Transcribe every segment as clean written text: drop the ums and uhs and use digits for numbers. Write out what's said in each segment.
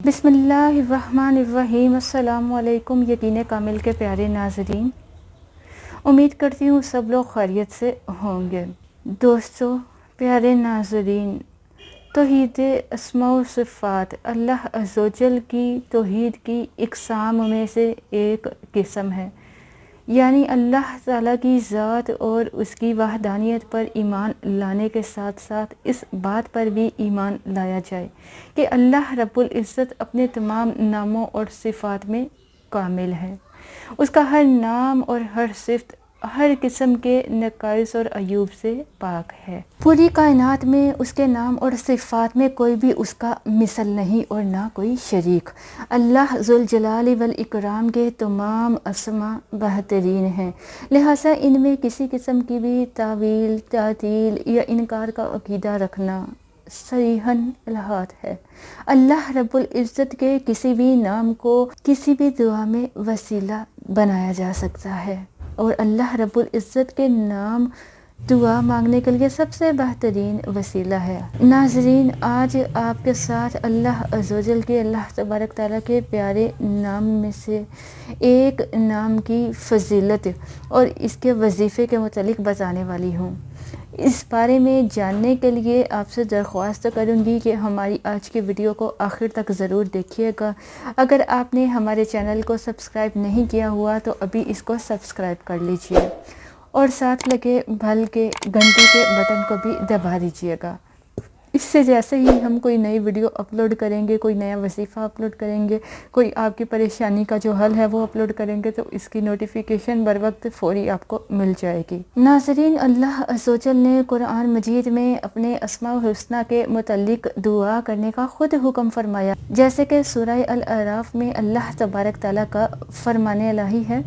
بسم اللہ الرحمن الرحیم۔ السلام علیکم یقین کامل کے پیارے ناظرین، امید کرتی ہوں سب لوگ خیریت سے ہوں گے۔ دوستو، پیارے ناظرین، توحید اسماء و صفات اللہ عز و جل کی توحید کی اقسام میں سے ایک قسم ہے، یعنی اللہ تعالیٰ کی ذات اور اس کی وحدانیت پر ایمان لانے کے ساتھ ساتھ اس بات پر بھی ایمان لایا جائے کہ اللہ رب العزت اپنے تمام ناموں اور صفات میں کامل ہے۔ اس کا ہر نام اور ہر صفت ہر قسم کے نقائص اور عیوب سے پاک ہے۔ پوری کائنات میں اس کے نام اور صفات میں کوئی بھی اس کا مثل نہیں اور نہ کوئی شریک۔ اللہ ذوالجلال والاکرام کے تمام اسماء بہترین ہیں، لہٰذا ان میں کسی قسم کی بھی تعویل، تعطیل یا انکار کا عقیدہ رکھنا صریحاً الحاد ہے۔ اللہ رب العزت کے کسی بھی نام کو کسی بھی دعا میں وسیلہ بنایا جا سکتا ہے، اور اللہ رب العزت کے نام دعا مانگنے کے لیے سب سے بہترین وسیلہ ہے۔ ناظرین، آج آپ کے ساتھ اللہ عز و جل کے اللہ تبارک تعالیٰ کے پیارے نام میں سے ایک نام کی فضیلت اور اس کے وظیفے کے متعلق بتانے والی ہوں۔ اس بارے میں جاننے کے لیے آپ سے درخواست کروں گی کہ ہماری آج کی ویڈیو کو آخر تک ضرور دیکھیے گا۔ اگر آپ نے ہمارے چینل کو سبسکرائب نہیں کیا ہوا تو ابھی اس کو سبسکرائب کر لیجئے، اور ساتھ لگے بھل کے گھنٹی کے بٹن کو بھی دبا دیجئے گا۔ اس سے جیسے ہی ہم کوئی نئی ویڈیو اپلوڈ کریں گے، کوئی نیا وظیفہ اپلوڈ کریں گے، کوئی آپ کی پریشانی کا جو حل ہے وہ اپلوڈ کریں گے، تو اس کی نوٹیفیکیشن بر وقت فوری آپ کو مل جائے گی۔ ناظرین، اللہ عز و جل نے قرآن مجید میں اپنے اسماء الحسنی کے متعلق دعا کرنے کا خود حکم فرمایا، جیسے کہ سورہ الاعراف میں اللہ تبارک تعالیٰ کا فرمان الہی ہے،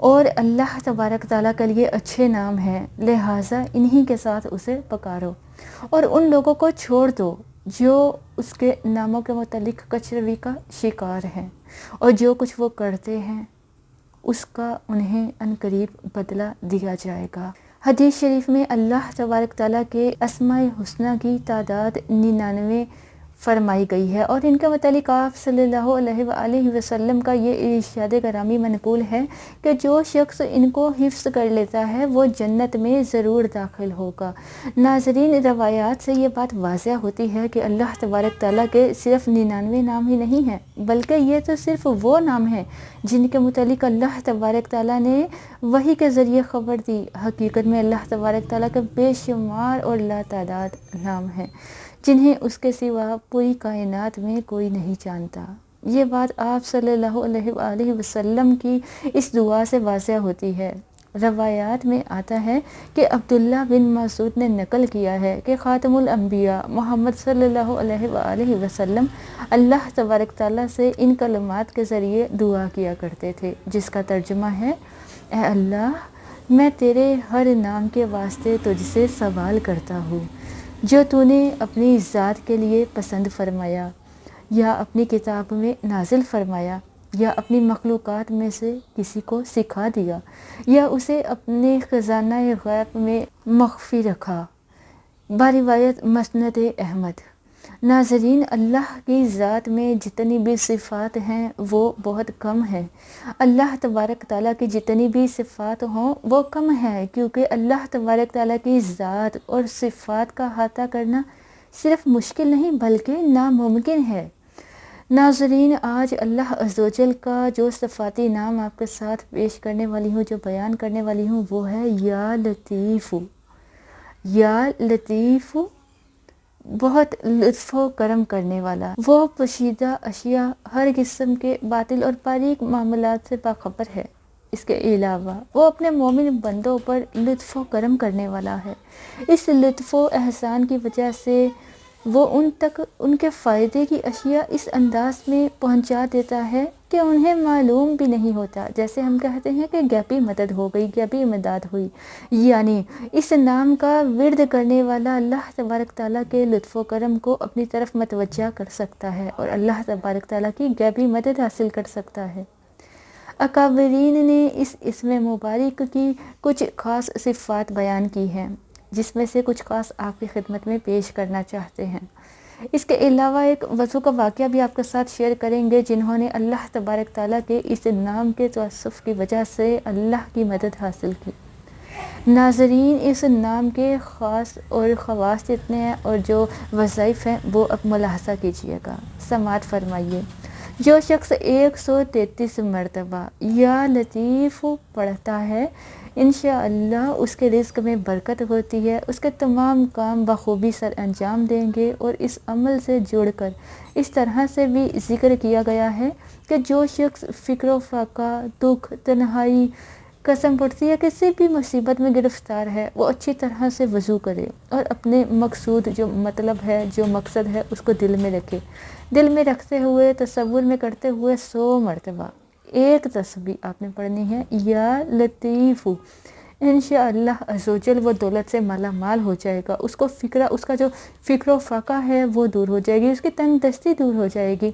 اور اللہ تبارک تعالیٰ کے لیے اچھے نام ہیں، لہٰذا انہی کے ساتھ اسے پکارو اور ان لوگوں کو چھوڑ دو جو اس کے ناموں کے متعلق کچروی کا شکار ہیں، اور جو کچھ وہ کرتے ہیں اس کا انہیں عنقریب بدلہ دیا جائے گا۔ حدیث شریف میں اللہ تبارک تعالیٰ کے اسماء الحسنی کی تعداد 99 فرمائی گئی ہے، اور ان کے متعلق آپ صلی اللہ علیہ وآلہ وسلم کا یہ ارشاد گرامی منقول ہے کہ جو شخص ان کو حفظ کر لیتا ہے وہ جنت میں ضرور داخل ہوگا۔ ناظرین، روایات سے یہ بات واضح ہوتی ہے کہ اللہ تبارک تعالیٰ کے صرف 99 نام ہی نہیں ہیں، بلکہ یہ تو صرف وہ نام ہیں جن کے متعلق اللہ تبارک تعالیٰ نے وحی کے ذریعے خبر دی۔ حقیقت میں اللہ تبارک تعالیٰ کے بے شمار اور لاتعداد نام ہیں جنہیں اس کے سوا پوری کائنات میں کوئی نہیں جانتا۔ یہ بات آپ صلی اللہ علیہ وآلہ وسلم کی اس دعا سے واضح ہوتی ہے۔ روایات میں آتا ہے کہ عبداللہ بن مسعود نے نقل کیا ہے کہ خاتم الانبیاء محمد صلی اللہ علیہ وآلہ وسلم اللہ تبارک تعالیٰ سے ان کلمات کے ذریعے دعا کیا کرتے تھے، جس کا ترجمہ ہے: اے اللہ، میں تیرے ہر نام کے واسطے تجھ سے سوال کرتا ہوں جو تو نے اپنی ذات کے لیے پسند فرمایا، یا اپنی کتاب میں نازل فرمایا، یا اپنی مخلوقات میں سے کسی کو سکھا دیا، یا اسے اپنے خزانہ غیب میں مخفی رکھا۔ بروایت مسند احمد۔ ناظرین، اللہ کی ذات میں جتنی بھی صفات ہیں وہ بہت کم ہیں۔ اللہ تبارک تعالیٰ کی جتنی بھی صفات ہوں وہ کم ہیں، کیونکہ اللہ تبارک تعالیٰ کی ذات اور صفات کا احاطہ کرنا صرف مشکل نہیں بلکہ ناممکن ہے۔ ناظرین، آج اللہ عز و جل کا جو صفاتی نام آپ کے ساتھ پیش کرنے والی ہوں، جو بیان کرنے والی ہوں، وہ ہے یا لطیف۔ یا لطیف، بہت لطف و کرم کرنے والا۔ وہ پوشیدہ اشیاء، ہر قسم کے باطل اور باریک معاملات سے باخبر ہے۔ اس کے علاوہ وہ اپنے مومن بندوں پر لطف و کرم کرنے والا ہے۔ اس لطف و احسان کی وجہ سے وہ ان تک ان کے فائدے کی اشیاء اس انداز میں پہنچا دیتا ہے کہ انہیں معلوم بھی نہیں ہوتا، جیسے ہم کہتے ہیں کہ غیبی مدد ہو گئی، غیبی امداد ہوئی۔ یعنی اس نام کا ورد کرنے والا اللہ تبارک تعالیٰ کے لطف و کرم کو اپنی طرف متوجہ کر سکتا ہے اور اللہ تبارک تعالیٰ کی غیبی مدد حاصل کر سکتا ہے۔ اکابرین نے اس اسم مبارک کی کچھ خاص صفات بیان کی ہیں، جس میں سے کچھ خاص آپ کی خدمت میں پیش کرنا چاہتے ہیں۔ اس کے علاوہ ایک وضو کا واقعہ بھی آپ کے ساتھ شیئر کریں گے، جنہوں نے اللہ تبارک تعالیٰ کے اس نام کے توصف کی وجہ سے اللہ کی مدد حاصل کی۔ ناظرین، اس نام کے خاص اور خواص جتنے ہیں اور جو وظائف ہیں وہ اب ملاحظہ کیجئے گا، سماعت فرمائیے۔ جو شخص 133 مرتبہ یا لطیف پڑھتا ہے، انشاءاللہ اس کے رزق میں برکت ہوتی ہے، اس کے تمام کام بخوبی سر انجام دیں گے۔ اور اس عمل سے جڑ کر اس طرح سے بھی ذکر کیا گیا ہے کہ جو شخص فکر و فاقہ، دکھ، تنہائی، قسم پڑتی ہے کسی بھی مصیبت میں گرفتار ہے، وہ اچھی طرح سے وضو کرے اور اپنے مقصود جو مطلب ہے، جو مقصد ہے، اس کو دل میں رکھے، دل میں رکھتے ہوئے تصور میں کرتے ہوئے 100 مرتبہ ایک تسبیح آپ نے پڑھنی ہے، یا لطیف۔ انشاءاللہ عزوجل وہ دولت سے مالا مال ہو جائے گا، اس کا جو فکر و فاقہ ہے وہ دور ہو جائے گی، اس کی تنگ دستی دور ہو جائے گی۔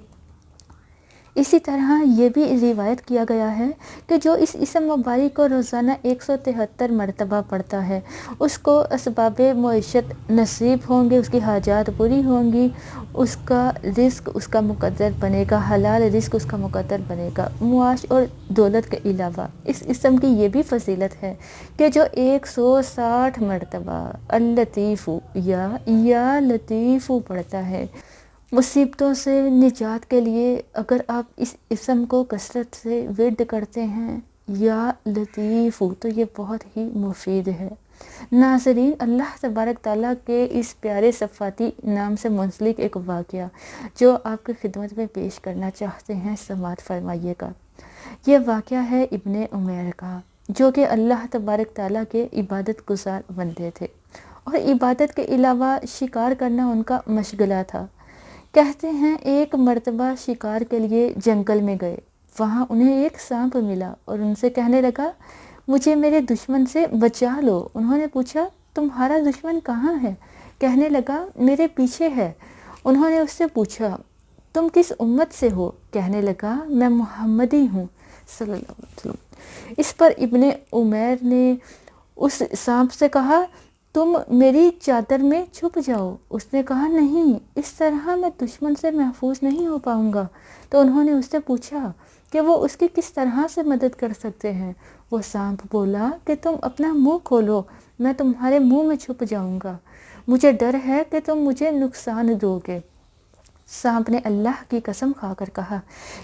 اسی طرح یہ بھی روایت کیا گیا ہے کہ جو اس اسم مبارک کو روزانہ 173 مرتبہ پڑھتا ہے، اس کو اسباب معیشت نصیب ہوں گے، اس کی حاجات پوری ہوں گی، اس کا رزق اس کا مقدر بنے گا، حلال رزق اس کا مقدر بنے گا۔ معاش اور دولت کے علاوہ اس اسم کی یہ بھی فضیلت ہے کہ جو 160 مرتبہ اللطیف یا لطیف پڑھتا ہے، مصیبتوں سے نجات کے لیے اگر آپ اس اسم کو کثرت سے ورد کرتے ہیں یا لطیف، تو یہ بہت ہی مفید ہے۔ ناظرین، اللہ تبارک تعالیٰ کے اس پیارے صفاتی نام سے منسلک ایک واقعہ جو آپ کی خدمت میں پیش کرنا چاہتے ہیں، سماعت فرمائیے گا۔ یہ واقعہ ہے ابن عمیر کا، جو کہ اللہ تبارک تعالیٰ کے عبادت گزار بندے تھے اور عبادت کے علاوہ شکار کرنا ان کا مشغلہ تھا۔ کہتے ہیں ایک مرتبہ شکار کے لیے جنگل میں گئے، وہاں انہیں ایک سانپ ملا اور ان سے کہنے لگا مجھے میرے دشمن سے بچا لو۔ انہوں نے پوچھا تمہارا دشمن کہاں ہے؟ کہنے لگا میرے پیچھے ہے۔ انہوں نے اس سے پوچھا تم کس امت سے ہو؟ کہنے لگا میں محمدی ہوں صلی اللہ علیہ وسلم۔ اس پر ابن عمیر نے اس سانپ سے کہا تم میری چادر میں چھپ جاؤ۔ اس نے کہا نہیں، اس طرح میں دشمن سے محفوظ نہیں ہو پاؤں گا۔ تو انہوں نے اس سے پوچھا کہ وہ اس کی کس طرح سے مدد کر سکتے ہیں؟ وہ سانپ بولا کہ تم اپنا منہ کھولو، میں تمہارے منہ میں چھپ جاؤں گا، مجھے ڈر ہے کہ تم مجھے نقصان دو گے۔ سانپ نے اللہ کی قسم کھا کر کہا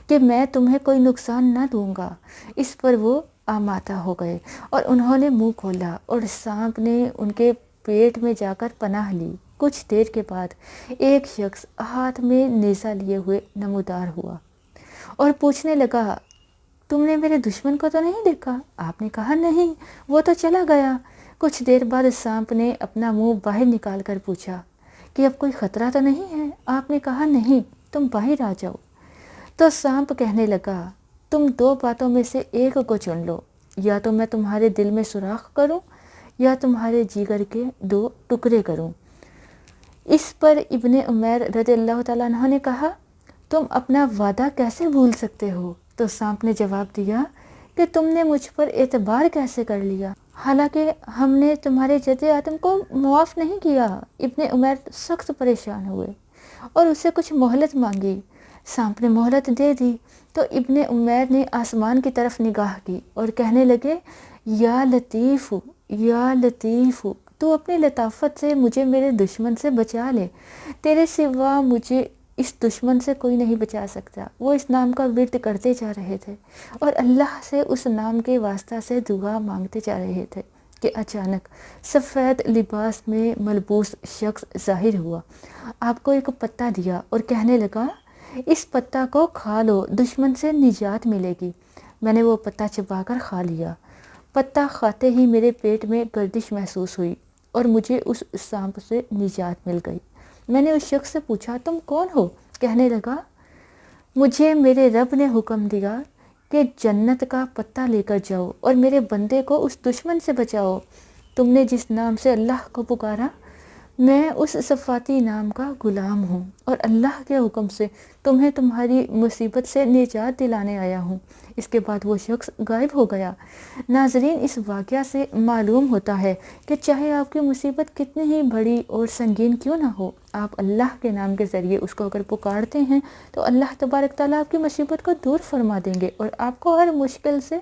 کہ میں تمہیں کوئی نقصان نہ دوں گا۔ اس پر وہ آمادہ ہو گئے اور انہوں نے منہ کھولا اور سانپ نے ان کے پیٹ میں جا کر پناہ لی۔ کچھ دیر کے بعد ایک شخص ہاتھ میں نیزہ لیے ہوئے نمودار ہوا اور پوچھنے لگا تم نے میرے دشمن کو تو نہیں دیکھا؟ آپ نے کہا نہیں، وہ تو چلا گیا۔ کچھ دیر بعد سانپ نے اپنا منہ باہر نکال کر پوچھا کہ اب کوئی خطرہ تو نہیں ہے؟ آپ نے کہا نہیں، تم باہر آ جاؤ۔ تو سانپ کہنے لگا تم دو باتوں میں سے ایک کو چن لو، یا تو میں تمہارے دل میں سوراخ کروں یا تمہارے جگر کے 2 ٹکڑے کروں۔ اس پر ابن عمیر رضی اللہ تعالیٰ عنہ نے کہا تم اپنا وعدہ کیسے بھول سکتے ہو؟ تو سانپ نے جواب دیا کہ تم نے مجھ پر اعتبار کیسے کر لیا، حالانکہ ہم نے تمہارے جد آدم کو معاف نہیں کیا۔ ابن عمیر سخت پریشان ہوئے اور اس سے کچھ مہلت مانگی۔ سانپ نے مہلت دے دی تو ابن عمیر نے آسمان کی طرف نگاہ کی اور کہنے لگے یا لطیف تو اپنی لطافت سے مجھے میرے دشمن سے بچا لے، تیرے سوا مجھے اس دشمن سے کوئی نہیں بچا سکتا۔ وہ اس نام کا ورد کرتے جا رہے تھے اور اللہ سے اس نام کے واسطہ سے دعا مانگتے جا رہے تھے کہ اچانک سفید لباس میں ملبوس شخص ظاہر ہوا، آپ کو ایک پتا دیا اور کہنے لگا اس پتا کو کھا لو، دشمن سے نجات ملے گی۔ میں نے وہ پتا چبا کر کھا لیا۔ پتا کھاتے ہی میرے پیٹ میں گردش محسوس ہوئی اور مجھے اس سانپ سے نجات مل گئی۔ میں نے اس شخص سے پوچھا تم کون ہو؟ کہنے لگا مجھے میرے رب نے حکم دیا کہ جنت کا پتا لے کر جاؤ اور میرے بندے کو اس دشمن سے بچاؤ۔ تم نے جس نام سے اللہ کو پکارا، میں اس صفاتی نام کا غلام ہوں اور اللہ کے حکم سے تمہیں تمہاری مصیبت سے نجات دلانے آیا ہوں۔ اس کے بعد وہ شخص غائب ہو گیا۔ ناظرین، اس واقعہ سے معلوم ہوتا ہے کہ چاہے آپ کی مصیبت کتنی ہی بڑی اور سنگین کیوں نہ ہو، آپ اللہ کے نام کے ذریعے اس کو اگر پکارتے ہیں تو اللہ تبارک تعالیٰ آپ کی مصیبت کو دور فرما دیں گے اور آپ کو ہر مشکل سے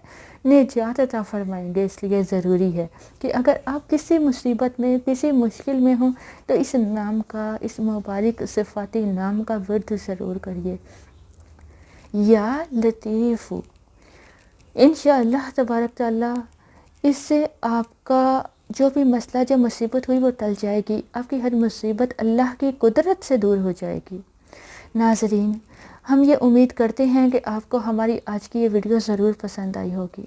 نجات عطا فرمائیں گے۔ اس لیے ضروری ہے کہ اگر آپ کسی مصیبت میں، کسی مشکل میں ہوں تو اس نام کا، اس مبارک صفاتی نام کا ورد ضرور کریے، یا لطیف۔ انشاءاللہ تبارک تعالیٰ اس سے آپ کا جو بھی مسئلہ، جو مصیبت ہوئی وہ ٹل جائے گی، آپ کی ہر مصیبت اللہ کی قدرت سے دور ہو جائے گی۔ ناظرین، ہم یہ امید کرتے ہیں کہ آپ کو ہماری آج کی یہ ویڈیو ضرور پسند آئی ہوگی۔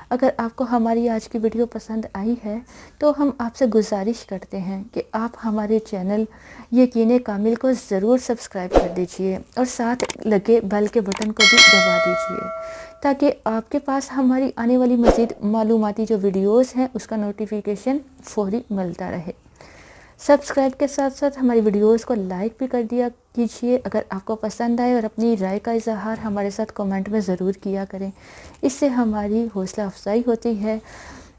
اگر آپ کو ہماری آج کی ویڈیو پسند آئی ہے تو ہم آپ سے گزارش کرتے ہیں کہ آپ ہمارے چینل یقین کامل کو ضرور سبسکرائب کر دیجئے اور ساتھ لگے بیل کے بٹن کو بھی دبا دیجئے تاکہ آپ کے پاس ہماری آنے والی مزید معلوماتی جو ویڈیوز ہیں اس کا نوٹیفیکیشن فوری ملتا رہے۔ سبسکرائب کے ساتھ ساتھ ہماری ویڈیوز کو لائک بھی کر دیا کیجیے اگر آپ کو پسند آئے، اور اپنی رائے کا اظہار ہمارے ساتھ کمنٹ میں ضرور کیا کریں، اس سے ہماری حوصلہ افزائی ہوتی ہے۔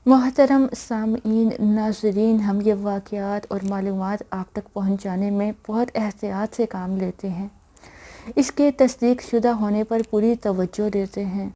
محترم سامعین، ناظرین، ہم یہ واقعات اور معلومات آپ تک پہنچانے میں بہت احتیاط سے کام لیتے ہیں، اس کے تصدیق شدہ ہونے پر پوری توجہ دیتے ہیں۔